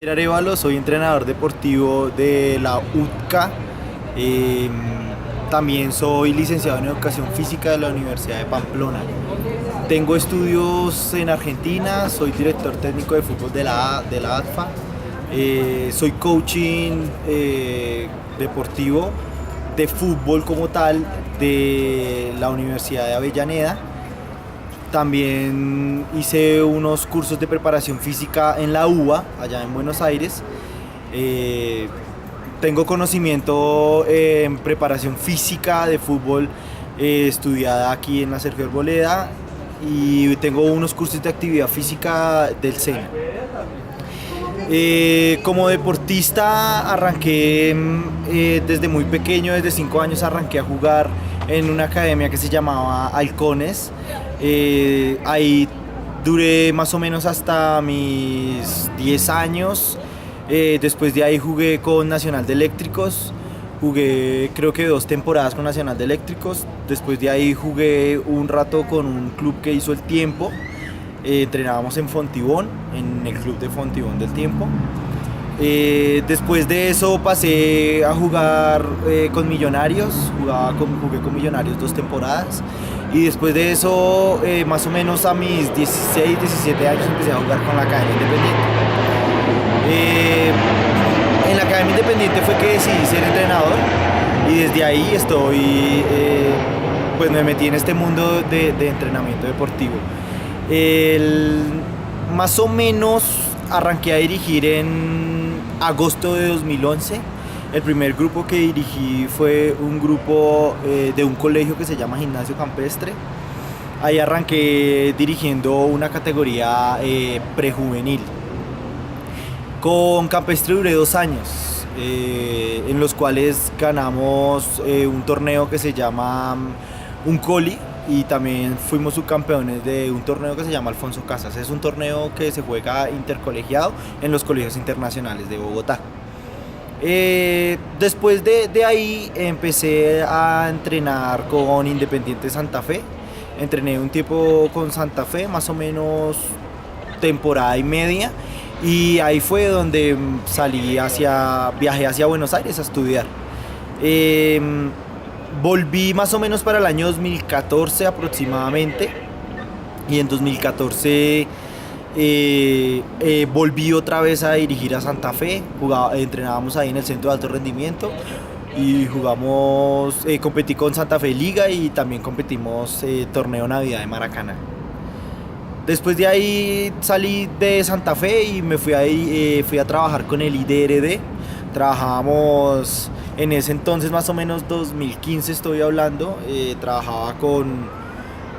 Arevalo, soy entrenador deportivo de la UTCA. eh, También soy licenciado en Educación Física de la Universidad de Pamplona. Tengo estudios en Argentina, soy director técnico de fútbol de la ATFA. Soy coaching deportivo de fútbol como tal de la Universidad de Avellaneda. También hice unos cursos de preparación física en la UBA, allá en Buenos Aires. Eh, Tengo conocimiento en preparación física de fútbol estudiada aquí en la Sergio Arboleda, y tengo unos cursos de actividad física del SENA. Como deportista arranqué desde muy pequeño, desde 5 años arranqué a jugar en una academia que se llamaba Halcones. Ahí duré más o menos hasta mis 10 años. Después de ahí jugué con Nacional de Eléctricos. Jugué creo que 2 temporadas con Nacional de Eléctricos. Después de ahí jugué un rato con un club que hizo El Tiempo. Entrenábamos en Fontibón, en el club de Fontibón del Tiempo. Después de eso pasé a jugar con Millonarios. Jugué con Millonarios 2 temporadas. Y después de eso, más o menos a mis 16, 17 años, empecé a jugar con la Academia Independiente. En la Academia Independiente fue que decidí ser entrenador, y desde ahí pues me metí en este mundo de entrenamiento deportivo. Más o menos arranqué a dirigir en agosto de 2011. El primer grupo que dirigí fue un grupo de un colegio que se llama Gimnasio Campestre. Ahí arranqué dirigiendo una categoría prejuvenil. Con Campestre duré 2 años, en los cuales ganamos un torneo que se llama un Coli, y también fuimos subcampeones de un torneo que se llama Alfonso Casas. Es un torneo que se juega intercolegiado en los colegios internacionales de Bogotá. Después de ahí empecé a entrenar con Independiente Santa Fe. Entrené un tiempo con Santa Fe, más o menos temporada y media, y ahí fue donde viajé hacia Buenos Aires a estudiar. Volví más o menos para el año 2014 aproximadamente, y en 2014 volví otra vez a dirigir a Santa Fe. Entrenábamos ahí en el centro de alto rendimiento y competí con Santa Fe Liga, y también competimos torneo Navidad de Maracaná. Después de ahí salí de Santa Fe y me fui a trabajar con el IDRD. Trabajábamos en ese entonces, más o menos 2015 estoy hablando. Trabajaba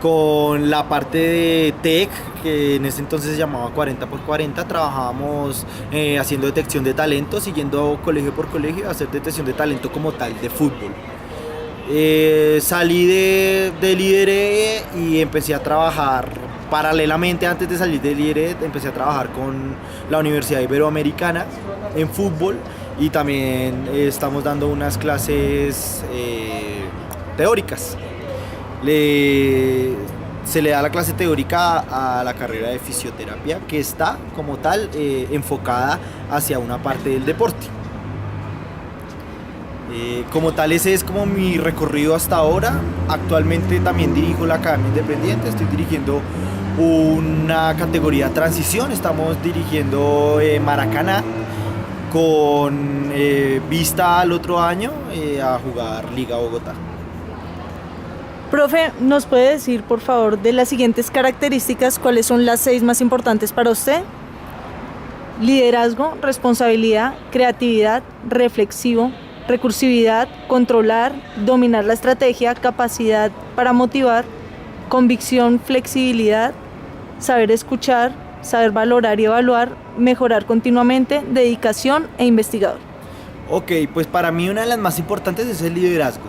con la parte de TEC, que en ese entonces se llamaba 40x40. Trabajábamos haciendo detección de talento, siguiendo colegio por colegio a hacer detección de talento como tal de fútbol. Salí del IDRE y empecé a trabajar paralelamente. Antes de salir del IDRE empecé a trabajar con la Universidad Iberoamericana en fútbol, y también estamos dando unas clases teóricas. Se le da la clase teórica a la carrera de fisioterapia, que está como tal enfocada hacia una parte del deporte. Como tal, ese es como mi recorrido hasta ahora. Actualmente también dirijo la Academia Independiente. Estoy dirigiendo una categoría transición. Estamos dirigiendo Maracaná, con vista al otro año a jugar Liga Bogotá. Profe, ¿nos puede decir, por favor, de las siguientes características, cuáles son las 6 más importantes para usted? Liderazgo, responsabilidad, creatividad, reflexivo, recursividad, controlar, dominar la estrategia, capacidad para motivar, convicción, flexibilidad, saber escuchar, saber valorar y evaluar, mejorar continuamente, dedicación e investigador. Ok, pues para mí una de las más importantes es el liderazgo.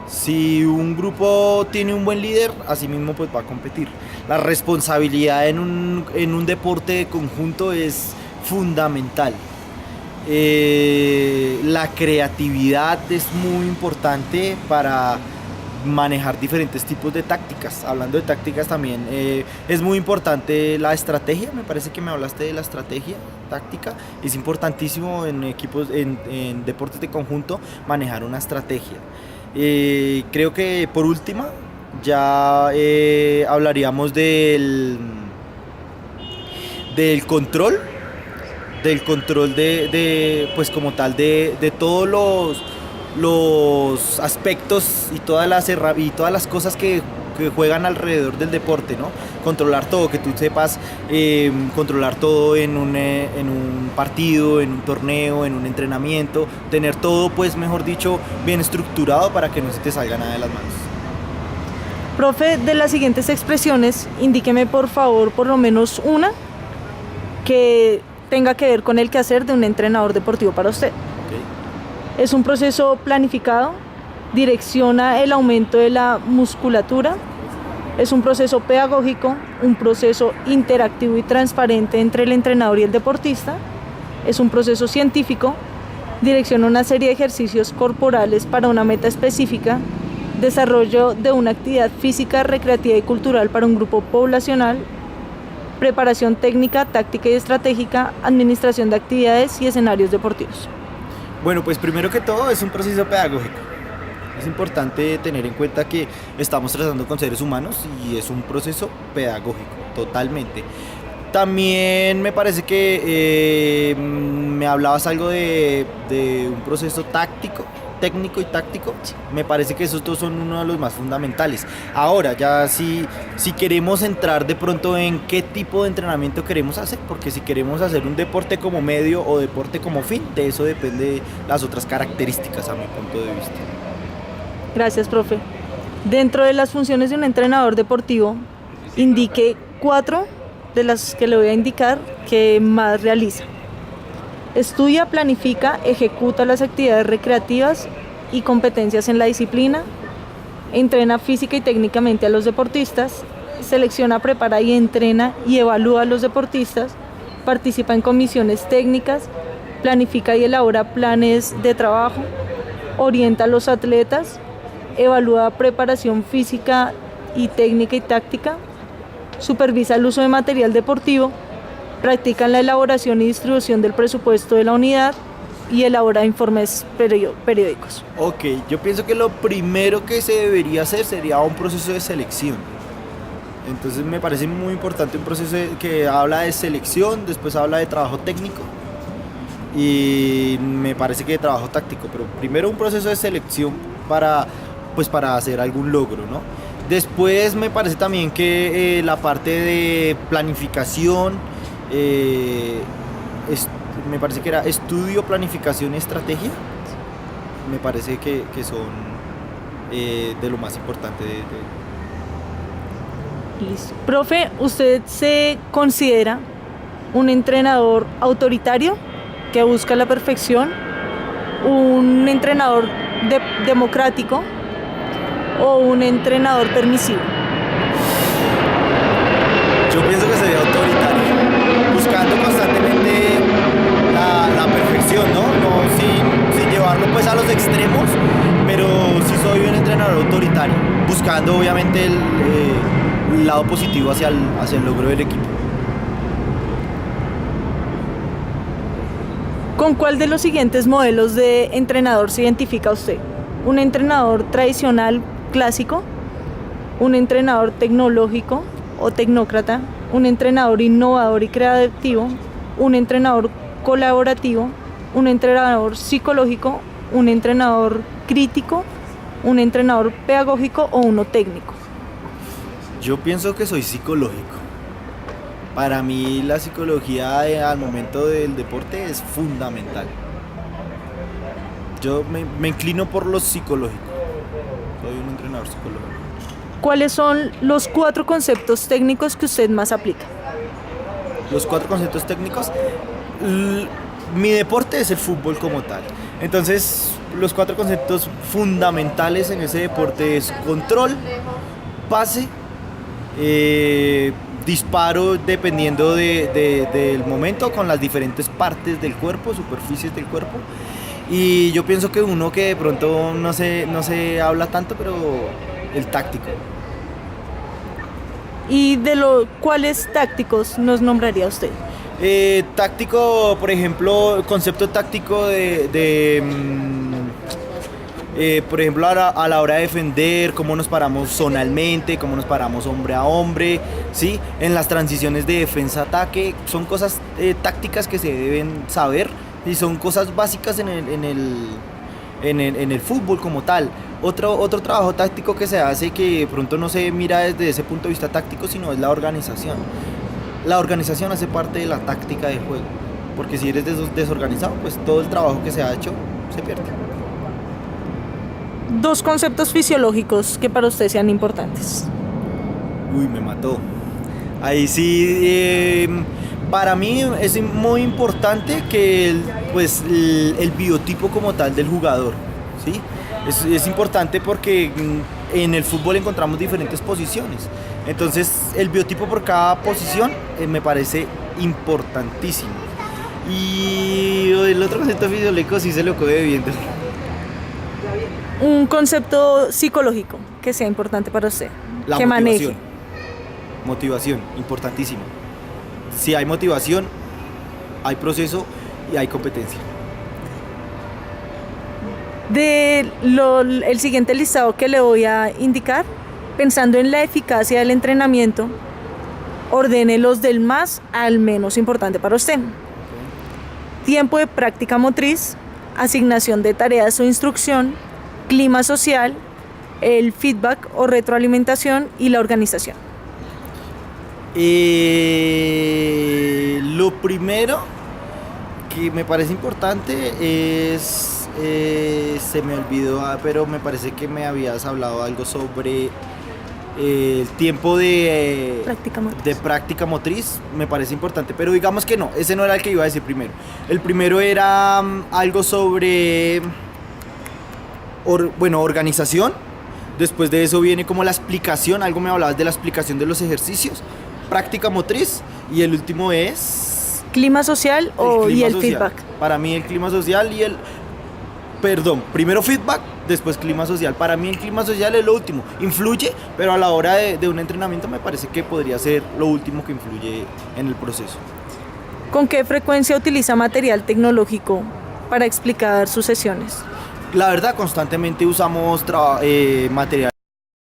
Si un grupo tiene un buen líder, así mismo pues va a competir. La responsabilidad en un deporte de conjunto es fundamental. La creatividad es muy importante para manejar diferentes tipos de tácticas. Hablando de tácticas también, es muy importante la estrategia. Me parece que me hablaste de la estrategia táctica. Es importantísimo en equipos, en deportes de conjunto, manejar una estrategia. Creo que por última ya hablaríamos del control, pues como tal de todos los aspectos y todas las cosas que juegan alrededor del deporte, ¿no? Controlar todo, que tú sepas controlar todo en un partido, en un torneo, en un entrenamiento, tener todo, pues mejor dicho, bien estructurado para que no se te salga nada de las manos. Profe, de las siguientes expresiones, indíqueme por favor por lo menos una que tenga que ver con el quehacer de un entrenador deportivo para usted. Okay. Es un proceso planificado, direcciona el aumento de la musculatura, es un proceso pedagógico, un proceso interactivo y transparente entre el entrenador y el deportista, es un proceso científico, direcciona una serie de ejercicios corporales para una meta específica, desarrollo de una actividad física, recreativa y cultural para un grupo poblacional, preparación técnica, táctica y estratégica, administración de actividades y escenarios deportivos. Bueno, pues primero que todo es un proceso pedagógico. Es importante tener en cuenta que estamos tratando con seres humanos y es un proceso pedagógico, totalmente. También me parece que me hablabas algo de un proceso técnico y táctico. Me parece que esos dos son uno de los más fundamentales. Ahora, ya si queremos entrar de pronto en qué tipo de entrenamiento queremos hacer, porque si queremos hacer un deporte como medio o deporte como fin, de eso depende las otras características a mi punto de vista. Gracias, profe. Dentro de las funciones de un entrenador deportivo, indique 4 de las que le voy a indicar que más realiza. Estudia, planifica, ejecuta las actividades recreativas y competencias en la disciplina, entrena física y técnicamente a los deportistas, selecciona, prepara y entrena y evalúa a los deportistas, participa en comisiones técnicas, planifica y elabora planes de trabajo, orienta a los atletas, evalúa preparación física y técnica y táctica, supervisa el uso de material deportivo, practican la elaboración y distribución del presupuesto de la unidad y elabora informes periódicos. Ok, yo pienso que lo primero que se debería hacer sería un proceso de selección. Entonces me parece muy importante un proceso que habla de selección, después habla de trabajo técnico y me parece que de trabajo táctico, pero primero un proceso de selección para hacer algún logro, ¿no? Después me parece también que la parte de planificación, me parece que era estudio, planificación y estrategia. Me parece que son de lo más importante. Listo. Profe, ¿usted se considera un entrenador autoritario que busca la perfección, un entrenador democrático o un entrenador permisivo? Yo pienso que sería autoritario, buscando constantemente la perfección, ¿no? Sin llevarlo pues a los extremos, pero sí soy un entrenador autoritario, buscando obviamente el lado positivo hacia el logro del equipo. ¿Con cuál de los siguientes modelos de entrenador se identifica usted? ¿Un entrenador tradicional clásico? ¿Un entrenador tecnológico o tecnócrata? ¿Un entrenador innovador y creativo? ¿Un entrenador colaborativo? ¿Un entrenador psicológico? ¿Un entrenador crítico? ¿Un entrenador pedagógico o uno técnico? Yo pienso que soy psicológico. Para mí la psicología al momento del deporte es fundamental. Yo me inclino por lo psicológico. Soy un entrenador psicológico. ¿Cuáles son los 4 conceptos técnicos que usted más aplica? Los 4 conceptos técnicos. Mi deporte es el fútbol como tal. Entonces, los 4 conceptos fundamentales en ese deporte es control, pase, disparo dependiendo del momento con las diferentes partes del cuerpo, superficies del cuerpo. Y yo pienso que uno que de pronto no se habla tanto, pero el táctico. ¿Y cuáles tácticos nos nombraría usted? Táctico, por ejemplo, concepto táctico por ejemplo, a la hora de defender, cómo nos paramos zonalmente, cómo nos paramos hombre a hombre, ¿sí? En las transiciones de defensa-ataque, son cosas tácticas que se deben saber y son cosas básicas en el fútbol como tal. Otro trabajo táctico que se hace que de pronto no se mira desde ese punto de vista táctico, sino es la organización. La organización hace parte de la táctica del juego, porque si eres desorganizado, pues todo el trabajo que se ha hecho se pierde. 2 conceptos fisiológicos que para usted sean importantes. Uy, me mató. Ahí sí, para mí es muy importante que el biotipo como tal del jugador, ¿sí? Es importante porque en el fútbol encontramos diferentes posiciones. Entonces, el biotipo por cada posición me parece importantísimo. Y el otro concepto fisiológico sí se lo quedé viendo. Un concepto psicológico que sea importante para usted, La que motivación. maneje. Motivación, importantísimo. Si hay motivación, hay proceso y hay competencia. El siguiente listado que le voy a indicar, pensando en la eficacia del entrenamiento, ordene los del más al menos importante para usted. Tiempo de práctica motriz, asignación de tareas o instrucción, clima social, el feedback o retroalimentación y la organización. Lo primero que me parece importante es, se me olvidó, pero me parece que me habías hablado algo sobre el tiempo de práctica motriz, me parece importante, pero digamos que no, ese no era el que iba a decir primero. El primero era algo sobre organización. Después de eso viene como la explicación, algo me hablabas de la explicación de los ejercicios, práctica motriz, y el último es clima social y el feedback. Para mí el clima social primero feedback, después clima social. Para mí el clima social es lo último, influye, pero a la hora de un entrenamiento me parece que podría ser lo último que influye en el proceso. ¿Con qué frecuencia utiliza material tecnológico para explicar sus sesiones? La verdad, constantemente usamos material